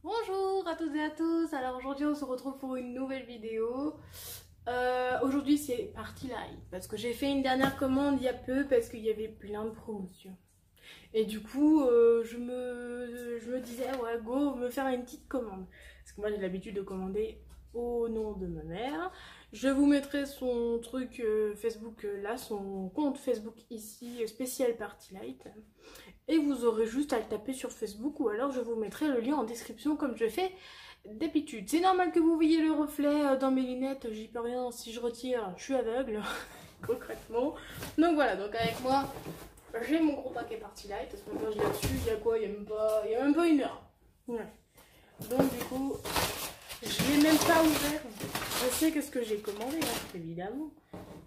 Bonjour à toutes et à tous, alors aujourd'hui on se retrouve pour une nouvelle vidéo. Aujourd'hui c'est parti live parce que j'ai fait une dernière commande il y a peu parce qu'il y avait plein de promotions. Et du coup je me disais ouais go me faire une petite commande. Parce que moi j'ai l'habitude de commander au nom de ma mère. Je vous mettrai son truc Facebook là, son compte Facebook ici, spécial Party Light. Et vous aurez juste à le taper sur Facebook ou alors je vous mettrai le lien en description comme je fais d'habitude. C'est normal que vous voyez le reflet dans mes lunettes, j'y peux rien, si je retire, je suis aveugle, concrètement. Donc voilà, donc avec moi, j'ai mon gros paquet Party Light, parce que maintenant je l'ai reçu, il y a quoi, il y a même pas une heure. Ouais. Donc du coup, je l'ai même pas ouvert. Je sais que ce que j'ai commandé, hein, évidemment.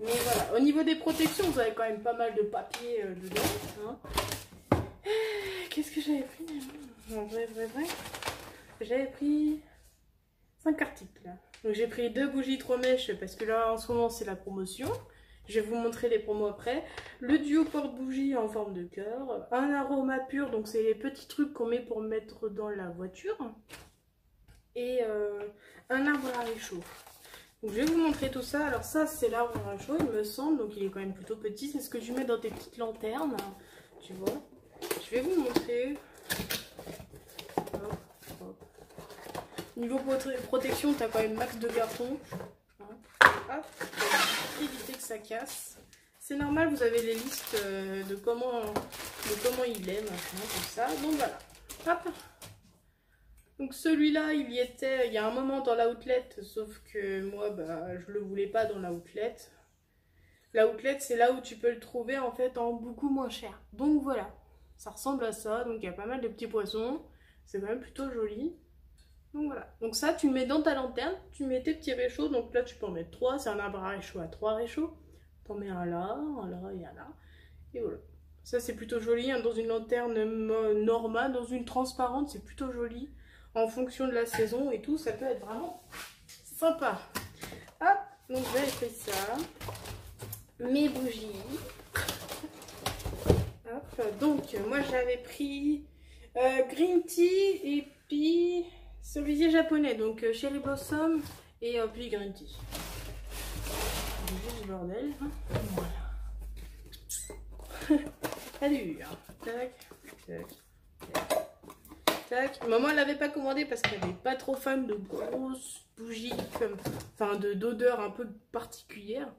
Mais voilà, au niveau des protections, vous avez quand même pas mal de papier dedans. Hein. Qu'est-ce que j'avais pris? En vrai. J'avais pris 5 articles. Donc j'ai pris 2 bougies 3 mèches parce que là en ce moment c'est la promotion. Je vais vous montrer les promos après. Le duo porte-bougie en forme de cœur. Un aroma pur, donc c'est les petits trucs qu'on met pour mettre dans la voiture. Et un arbre à réchaud. Donc je vais vous montrer tout ça. Alors ça c'est l'arbre à réchaud il me semble. Donc il est quand même plutôt petit. C'est ce que je mets dans tes petites lanternes. Tu vois. Je vais vous montrer. Hop, hop. Niveau protection, tu as quand même max de carton. Hop, pour éviter que ça casse. C'est normal, vous avez les listes de comment il est, machin, tout ça. Donc voilà. Hop. Donc celui-là, il y était il y a un moment dans l'outlet, sauf que moi, bah, je le voulais pas dans l'outlet. L'outlet, c'est là où tu peux le trouver en fait en beaucoup moins cher. Donc voilà. Ça ressemble à ça, donc il y a pas mal de petits poissons. C'est quand même plutôt joli. Donc voilà. Donc ça, tu le mets dans ta lanterne, tu mets tes petits réchauds. Donc là, tu peux en mettre 3. C'est un arbre à réchaud à 3 réchauds. T'en mets un là et un là. Et voilà. Ça, c'est plutôt joli. Hein, dans une lanterne normale, dans une transparente, c'est plutôt joli. En fonction de la saison et tout, ça peut être vraiment sympa. Hop, donc j'ai fait ça. Mes bougies. Hop, donc moi j'avais pris green tea et puis cerisier japonais, donc cherry blossom et puis green tea. Juste bordel. Hein. Voilà. Allure. Tac, tac, tac, tac. Maman elle l'avait pas commandé parce qu'elle n'est pas trop fan de grosses bougies, enfin d'odeur un peu particulière.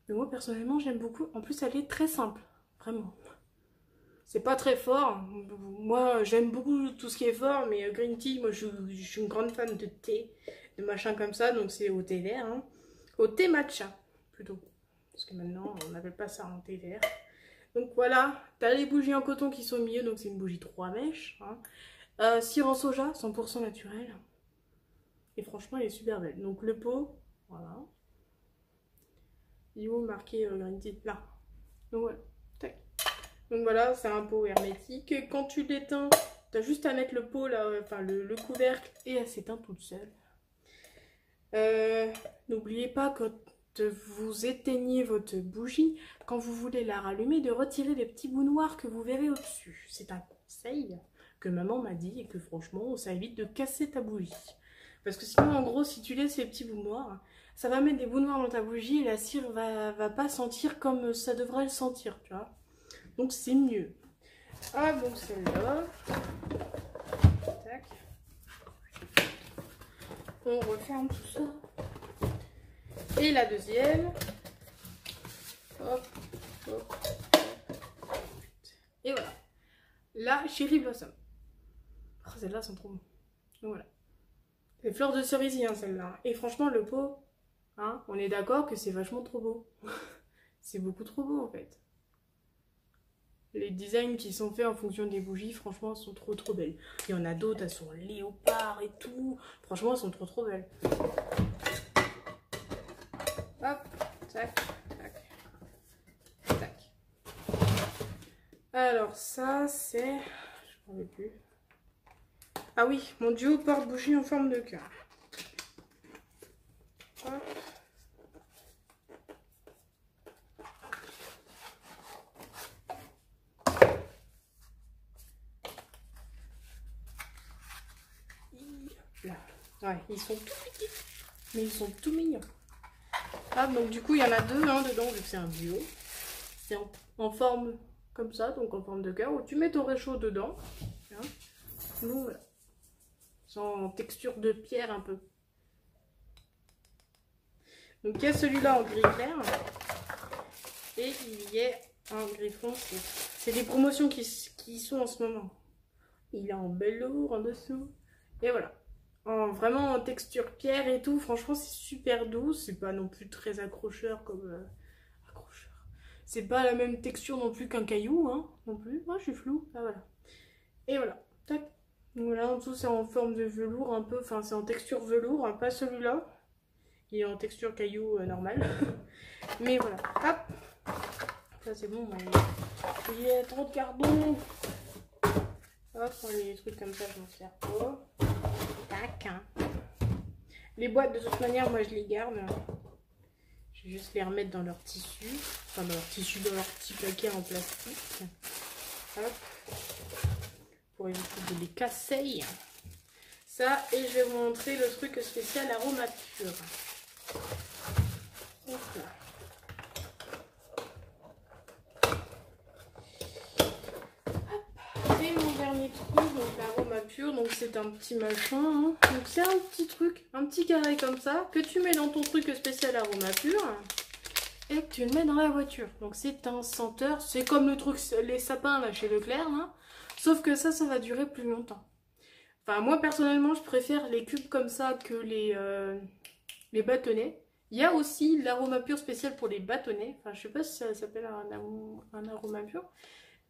Mais moi personnellement j'aime beaucoup. En plus elle est très simple, vraiment. C'est pas très fort. Moi, j'aime beaucoup tout ce qui est fort, mais green tea, moi, je suis une grande fan de thé, de machin comme ça, donc c'est au thé vert. Hein. Au thé matcha, plutôt. Parce que maintenant, on n'appelle pas ça un thé vert. Donc voilà, t'as les bougies en coton qui sont au milieu, donc c'est une bougie 3 mèches. Hein. Cire en soja, 100% naturel. Et franchement, elle est super belle. Donc le pot, voilà. Il est où marqué green tea? Là. Donc voilà. Tac. Donc voilà, c'est un pot hermétique. Quand tu l'éteins, tu as juste à mettre le pot là, enfin le couvercle et elle s'éteint toute seule. N'oubliez pas quand vous éteignez votre bougie, quand vous voulez la rallumer, de retirer les petits bouts noirs que vous verrez au-dessus. C'est un conseil que maman m'a dit et que franchement, ça évite de casser ta bougie. Parce que sinon, en gros, si tu laisses ces petits bouts noirs, ça va mettre des bouts noirs dans ta bougie et la cire va pas sentir comme ça devrait le sentir, tu vois. Donc c'est mieux. Ah donc celle-là. Tac. On referme tout ça. Et la deuxième. Hop, hop. Et voilà. La cherry blossom. Oh, celles-là sont trop bonnes. Donc voilà. Les fleurs de cerisier, hein, celle-là. Et franchement, le pot, hein, on est d'accord que c'est vachement trop beau. C'est beaucoup trop beau en fait. Les designs qui sont faits en fonction des bougies, franchement, sont trop belles. Il y en a d'autres, elles sont léopard et tout. Franchement, elles sont trop belles. Hop, tac, tac, tac. Alors ça, c'est... Je ne me rappelle plus. Ah oui, mon duo porte-bougie en forme de cœur. Hop. Ouais, ils sont tout petits, mais ils sont tout mignons. Ah, donc du coup, il y en a deux dedans, vu que c'est un duo. C'est en forme comme ça, donc en forme de cœur, où tu mets ton réchaud dedans. Hein. Donc voilà. C'est en texture de pierre un peu. Donc il y a celui-là en gris clair. Et il y a un gris foncé. C'est des promotions qui sont en ce moment. Il est en velours en dessous. Et voilà. Vraiment en texture pierre et tout. Franchement, c'est super doux. C'est pas non plus très accrocheur comme... accrocheur. C'est pas la même texture non plus qu'un caillou. Hein, non plus. Moi, je suis floue. Ah, voilà. Et voilà. Tac. Donc voilà, en dessous, c'est en forme de velours un peu. Enfin, c'est en texture velours. Hein, pas celui-là. Il est en texture caillou normal. Mais voilà. Hop. Ça, c'est bon. Il y a trop de carton. Hop, les trucs comme ça, je m'en sers pas. Tac. Les boîtes, de toute manière, moi, je les garde. Je vais juste les remettre dans leur tissu. Enfin, dans leur tissu, dans leur petit paquet en plastique. Hop. Pour éviter de les casser. Ça, et je vais vous montrer le truc spécial aroma pur. Voilà. Et mon dernier truc, donc l'aroma pur, donc c'est un petit machin. Hein. Donc c'est un petit truc, un petit carré comme ça, que tu mets dans ton truc spécial aroma pur. Et que tu le mets dans la voiture. Donc c'est un senteur, c'est comme le truc, les sapins là chez Leclerc. Hein. Sauf que ça va durer plus longtemps. Enfin moi personnellement je préfère les cubes comme ça que les bâtonnets. Il y a aussi l'aroma pur spécial pour les bâtonnets. Enfin je sais pas si ça s'appelle un aroma pur.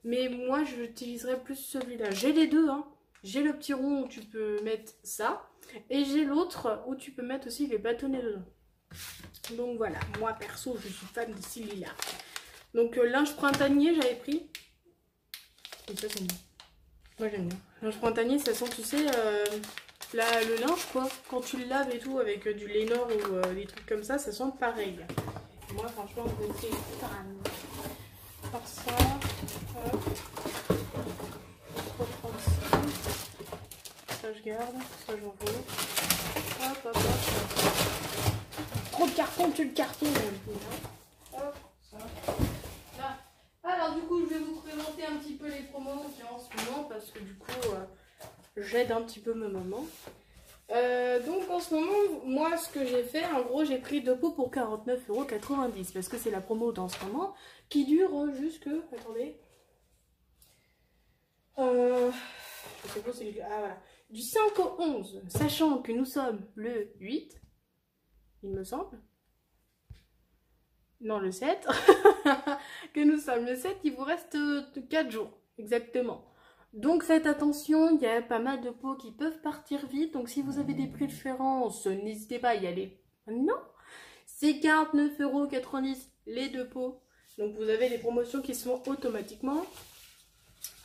Mais moi j'utiliserais plus celui-là. J'ai les deux. Hein. J'ai le petit rond où tu peux mettre ça. Et j'ai l'autre où tu peux mettre aussi les bâtonnets dedans. Donc voilà, moi perso je suis fan de celui-là. Donc linge printanier j'avais pris. Et ça c'est bon. Moi j'aime bien. Linge printanier ça sent tu sais le linge quoi. Quand tu le laves et tout avec du Lénor ou des trucs comme ça sent pareil. Et moi franchement je suis fan. Par ça. Hop. 3,36. Ça je garde. Ça j'en veux. Hop hop hop. Trop de carton, tu le carton. Hop, ça. Là. Alors du coup, je vais vous présenter un petit peu les promos qu'il y a en ce moment parce que du coup, j'aide un petit peu ma maman. Donc en ce moment, moi ce que j'ai fait, en gros, j'ai pris 2 pots pour 49,90 € parce que c'est la promo dans ce moment qui dure jusque... Attendez. Je sais pas si... Ah voilà. Du 5 au 11, sachant que nous sommes le 8. Il me semble. Non, le 7. Que nous sommes le 7, il vous reste 4 jours. Exactement. Donc faites attention, il y a pas mal de pots qui peuvent partir vite. Donc si vous avez des préférences, n'hésitez pas à y aller. Non, c'est 49,90 € les 2 pots. Donc vous avez les promotions qui se font automatiquement.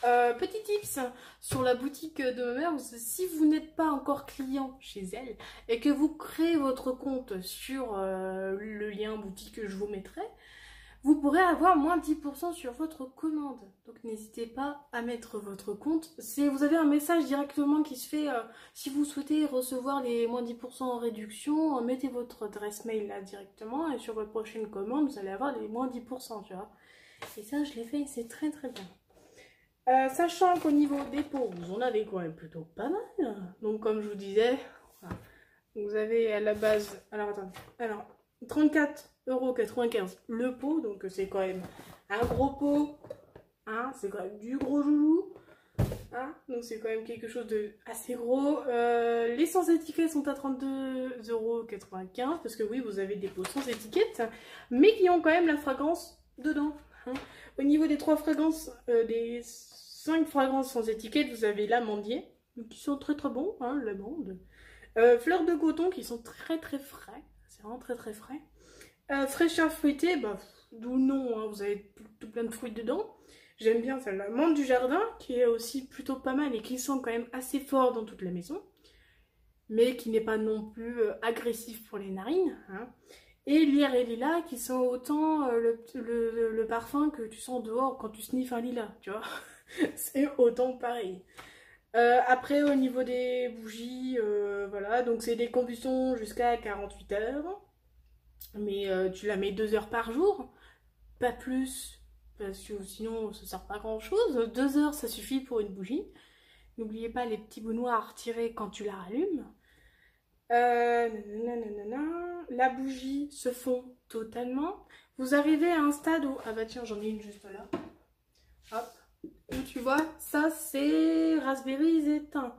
Petit tips sur la boutique de ma mère, si vous n'êtes pas encore client chez elle et que vous créez votre compte sur le lien boutique que je vous mettrai, vous pourrez avoir moins 10% sur votre commande. Donc n'hésitez pas à mettre votre compte. Vous avez un message directement qui se fait, si vous souhaitez recevoir les moins 10% en réduction, mettez votre adresse mail là directement et sur votre prochaine commande, vous allez avoir les moins 10%, tu vois. Et ça, je l'ai fait, c'est très très bien. Sachant qu'au niveau des pots, vous en avez quand même plutôt pas mal. Donc comme je vous disais, voilà. Vous avez à la base, alors attendez, alors 34,95 € le pot, donc c'est quand même un gros pot, hein, c'est quand même du gros joujou, hein, donc c'est quand même quelque chose de assez gros. Les sans étiquettes sont à 32,95 € parce que oui, vous avez des pots sans étiquette, mais qui ont quand même la fragrance dedans. Hein. Au niveau des 3 fragrances, des 5 fragrances sans étiquette, vous avez l'amandier, qui sont très très bons, hein, l'amande. Fleurs de coton qui sont très très frais, c'est vraiment très très frais. Fraîcheur fruitée, bah, d'où le nom, hein, vous avez tout plein de fruits dedans. J'aime bien celle-là. Menthe du jardin, qui est aussi plutôt pas mal et qui sent quand même assez fort dans toute la maison, mais qui n'est pas non plus agressif pour les narines. Hein. Et lierre et lilas qui sont autant le parfum que tu sens dehors quand tu sniffes un lilas, tu vois. C'est autant pareil. Après, au niveau des bougies, voilà, donc c'est des combustions jusqu'à 48 heures. Mais tu la mets 2 heures par jour, pas plus, parce que sinon ça sert pas à grand chose. 2 heures, ça suffit pour une bougie. N'oubliez pas les petits bouts noirs à retirer quand tu la rallumes. Nanana. La bougie se fond totalement. Vous arrivez à un stade où... Ah bah tiens, j'en ai une juste là. Hop. Où tu vois, ça c'est raspberries éteint.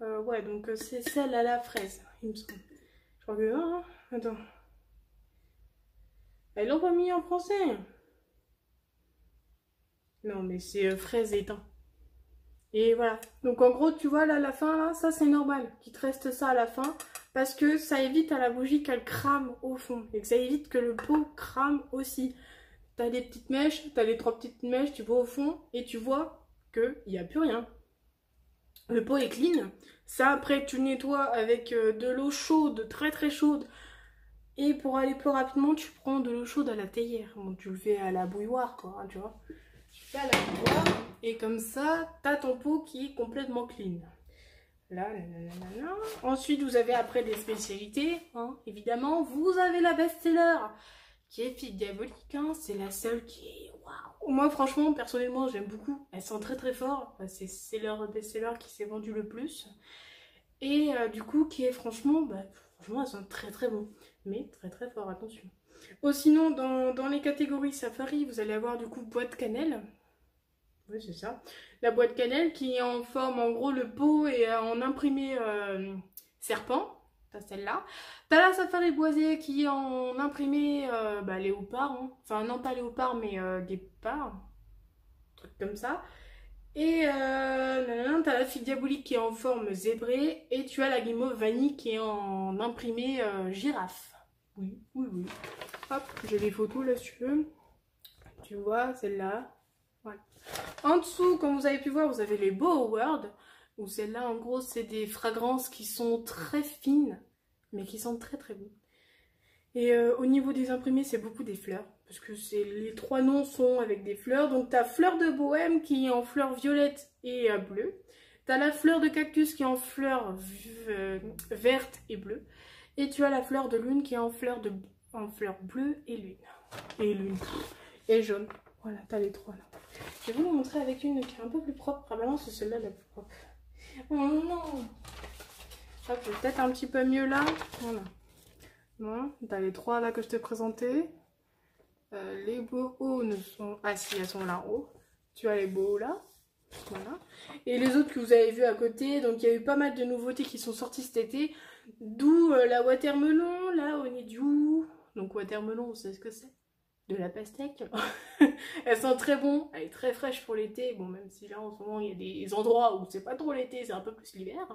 Ouais, donc c'est celle à la fraise, il me semble. Je crois que... Ah, attends. Ils l'ont pas mis en français. Non, mais c'est fraise éteint. Et voilà. Donc en gros, tu vois là, à la fin, là, ça c'est normal qu'il te reste ça à la fin. Parce que ça évite à la bougie qu'elle crame au fond. Et que ça évite que le pot crame aussi. T'as des petites mèches, t'as les 3 petites mèches, tu vois au fond et tu vois qu'il n'y a plus rien. Le pot est clean. Ça après tu nettoies avec de l'eau chaude, très très chaude. Et pour aller plus rapidement, tu prends de l'eau chaude à la théière. Bon, tu le fais à la bouilloire quoi, hein, tu vois. Tu fais à la bouilloire et comme ça, t'as ton pot qui est complètement clean. Là. Ensuite, vous avez après des spécialités, hein, évidemment. Vous avez la best-seller qui est Figue Diabolique, hein. C'est la seule qui est waouh. Moi, franchement, personnellement, j'aime beaucoup. Elle sent très très fort. C'est leur best-seller qui s'est vendu le plus. Et du coup, qui est franchement, franchement, elle sent très très bon. Mais très très fort, attention. Oh, sinon, dans les catégories Safari, vous allez avoir du coup boîte cannelle. Oui, c'est ça. La boîte cannelle qui est en forme, en gros, le pot est en imprimé serpent. T'as celle-là. T'as la Safari Boisé qui est en imprimé léopard. Hein. Enfin, non, pas léopard, mais guépard. Un truc comme ça. Et t'as la Figue Diabolique qui est en forme zébrée. Et tu as la Guimauve Vanille qui est en imprimé girafe. Oui. Hop, j'ai les photos là si tu veux. Tu vois, celle-là. Voilà. En dessous, comme vous avez pu voir, vous avez les Beau World. Où celle-là, en gros, c'est des fragrances qui sont très fines, mais qui sentent très très bon. Et au niveau des imprimés, c'est beaucoup des fleurs. Parce que les 3 noms sont avec des fleurs. Donc, tu as Fleur de Bohème qui est en fleurs violettes et bleues. Tu as la fleur de cactus qui est en fleurs vertes et bleues. Et tu as la fleur de lune qui est en fleurs bleues et lune. Et lune. Et jaune. Voilà, tu as les 3 là. Je vais vous montrer avec une qui est un peu plus propre. Ah bah non, c'est celle-là la plus propre. Oh non. Hop, je vais peut-être un petit peu mieux là. Voilà. Bon, t'as les 3 là que je t'ai présentés. Les beaux hauts ne sont... Ah si, elles sont là en haut. Tu as les beaux hauts là. Voilà. Et les autres que vous avez vus à côté. Donc il y a eu pas mal de nouveautés qui sont sorties cet été. D'où la watermelon, là, honeydew. Donc watermelon, vous savez ce que c'est? De la pastèque. Elles sont très bon, elle est très fraîche pour l'été. Bon, même si là en ce moment il y a des endroits où c'est pas trop l'été, c'est un peu plus l'hiver.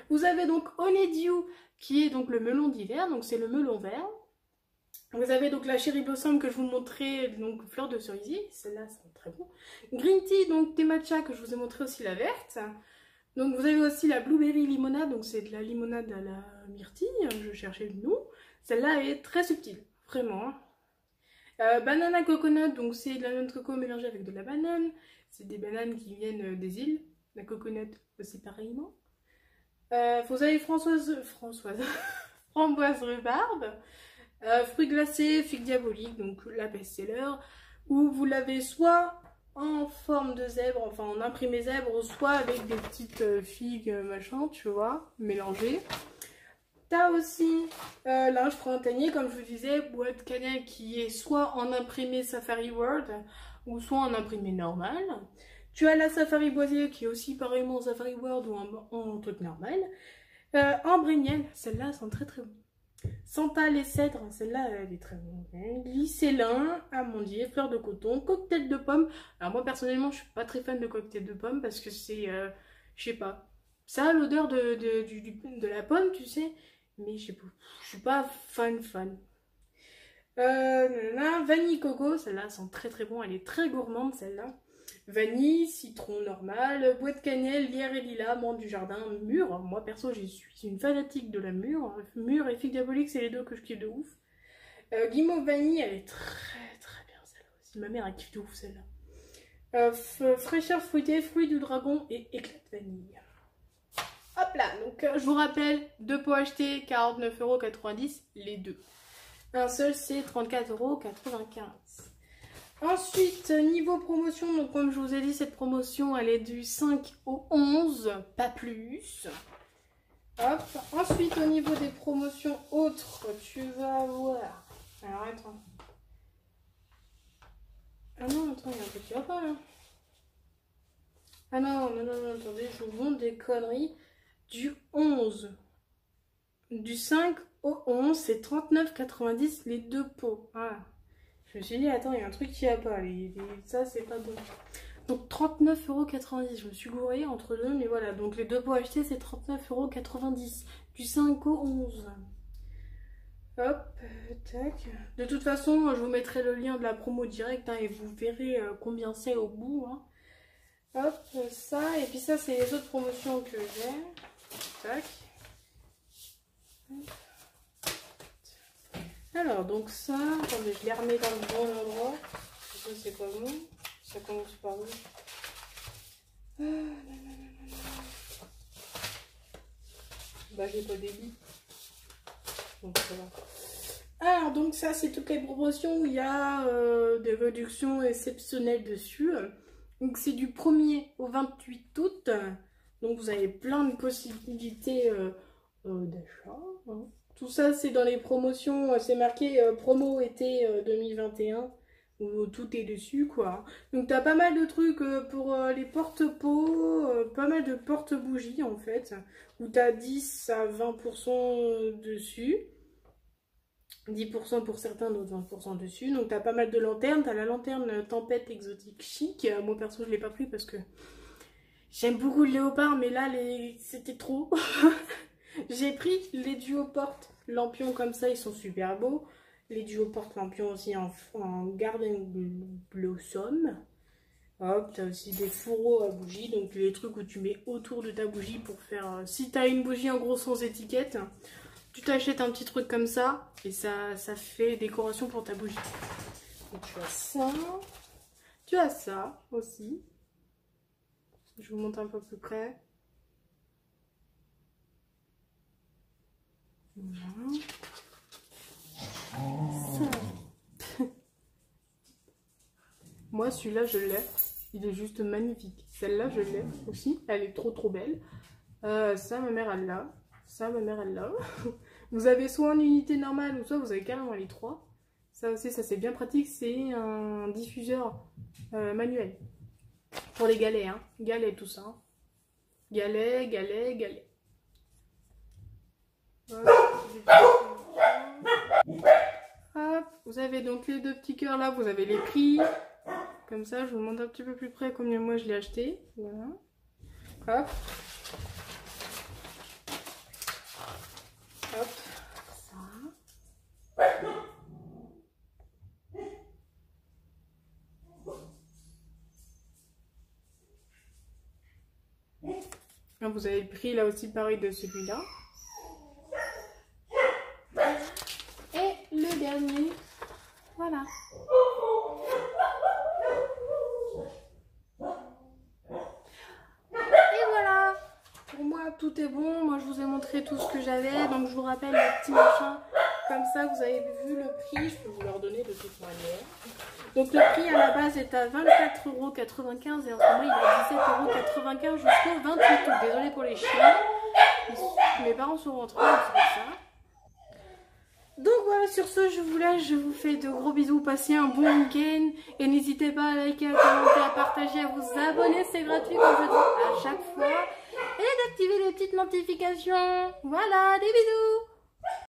Vous avez donc Honeydew qui est donc le melon d'hiver, donc c'est le melon vert. Vous avez donc la Cherry Blossom que je vous montrais, donc fleur de cerisier, celle-là c'est très bon. Green Tea, donc thé matcha que je vous ai montré aussi la verte. Donc vous avez aussi la Blueberry Limonade, donc c'est de la limonade à la myrtille, je cherchais le nom. Celle-là est très subtile, vraiment. Banana coconut, donc c'est de la noix de coco mélangée avec de la banane. C'est des bananes qui viennent des îles. La coconut aussi pareillement. Vous avez framboise rhubarbe. Fruits glacés, figue diabolique, donc la best-seller. Où vous l'avez soit en forme de zèbre, enfin en imprimé zèbre, soit avec des petites figues machin, tu vois, mélangées. T'as aussi linge printanier, comme je vous disais, boîte cannelle qui est soit en imprimé Safari World ou soit en imprimé normal. Tu as la Safari Boisier qui est aussi pareillement en Safari World ou en truc normal. En Brignel, celle-là sent très très bon. Santal et cèdre, celle-là elle est très bonne. Glycélin, amandier, fleur de coton, cocktail de pommes. Alors moi personnellement je suis pas très fan de cocktail de pommes parce que c'est, je sais pas, ça a l'odeur de la pomme tu sais. Mais je suis pas fan. Vanille coco, celle-là sent très très bon, elle est très gourmande celle-là. Vanille, citron normal, boîte cannelle, lierre et lilas, menthe du jardin, mûre. Moi perso, je suis une fanatique de la mûre. Mûre et figue diabolique, c'est les deux que je kiffe de ouf. Guimauve vanille, elle est très très bien celle-là aussi. Ma mère elle kiffe de ouf celle-là. Fraîcheur fruitée, fruit du dragon et éclat de vanille. Hop là, donc je vous rappelle, 2 pots achetés, 49,90 € les deux. Un seul, c'est 34,95 €. Ensuite, niveau promotion, donc comme je vous ai dit, cette promotion, elle est du 5 au 11, pas plus. Hop. Ensuite, au niveau des promotions autres, tu vas avoir... Alors, attends. Ah non, attends, il y a un truc qui va pas, là. Ah non, attendez, je vous montre des conneries. Du 11. Du 5 au 11, c'est 39,90 les deux pots. Voilà. Je me suis dit, attends, il y a un truc qui va pas. Ça, c'est pas bon. Donc 39,90 €. Je me suis gourée entre deux, mais voilà. Donc les deux pots achetés, c'est 39,90 € du 5 au 11. Hop, tac. De toute façon, je vous mettrai le lien de la promo directe hein, et vous verrez combien c'est au bout. Hein. Hop, ça. Et puis ça, c'est les autres promotions que j'ai. Tac. Alors, donc ça, attendez, je les remets dans le bon endroit. Ça, c'est pas bon. Ça commence par où? Bah, j'ai pas débit. Donc, ça va. Alors, donc ça, c'est toutes les promotions où il y a des réductions exceptionnelles dessus. Donc, c'est du 1er au 28 août. Donc, vous avez plein de possibilités d'achat. Hein. Tout ça, c'est dans les promotions. C'est marqué promo été 2021. Où tout est dessus, quoi. Donc, tu as pas mal de trucs pour les porte-pots. Pas mal de porte-bougies, en fait. Où tu as 10 à 20% dessus. 10% pour certains, d'autres 20% dessus. Donc, tu as pas mal de lanternes. Tu as la lanterne tempête exotique chic. Moi, perso, je l'ai pas pris parce que j'aime beaucoup le léopard. Mais là, c'était trop. J'ai pris les duos porte-lampions comme ça. Ils sont super beaux. Les duos porte-lampions aussi en Garden Blossom. Hop, tu as aussi des fourreaux à bougies. Donc, les trucs où tu mets autour de ta bougie pour faire... si tu as une bougie en gros sans étiquette... Tu t'achètes un petit truc comme ça et ça fait décoration pour ta bougie. Donc tu as ça. Tu as ça aussi. Je vous montre un peu plus près. Voilà. Ça. Moi celui-là je l'ai. Il est juste magnifique. Celle-là je l'ai aussi. Elle est trop belle. Ça ma mère elle l'a. Ça, ma mère, elle l'a. Vous avez soit une unité normale ou soit vous avez carrément les trois. Ça aussi, ça c'est bien pratique. C'est un diffuseur manuel. Pour les galets, hein. Galets, tout ça. Galets. Hop. Vous avez donc les deux petits cœurs là. Vous avez les prix. Comme ça, je vous montre un petit peu plus près combien moi je l'ai acheté. Voilà. Hop. Hop, ça. Vous avez le prix là aussi pareil de celui-là. Et le dernier, voilà. Et voilà. Pour moi, tout est bon. Moi, je vous ai montré tout ce que j'avais. Donc, je vous rappelle les petits machins. Comme ça, vous avez vu le prix. Je peux vous leur donner de toute manière. Donc, le prix à la base est à 24,95 € et en ce moment, il est à 17,95 € jusqu'au 28 août. Désolée pour les chiens. Mes parents sont rentrés, c'est pour ça. Donc voilà, sur ce, je vous laisse, je vous fais de gros bisous, passez un bon week-end et n'hésitez pas à liker, à commenter, à partager, à vous abonner, c'est gratuit comme je dis à chaque fois et d'activer les petites notifications. Voilà, des bisous.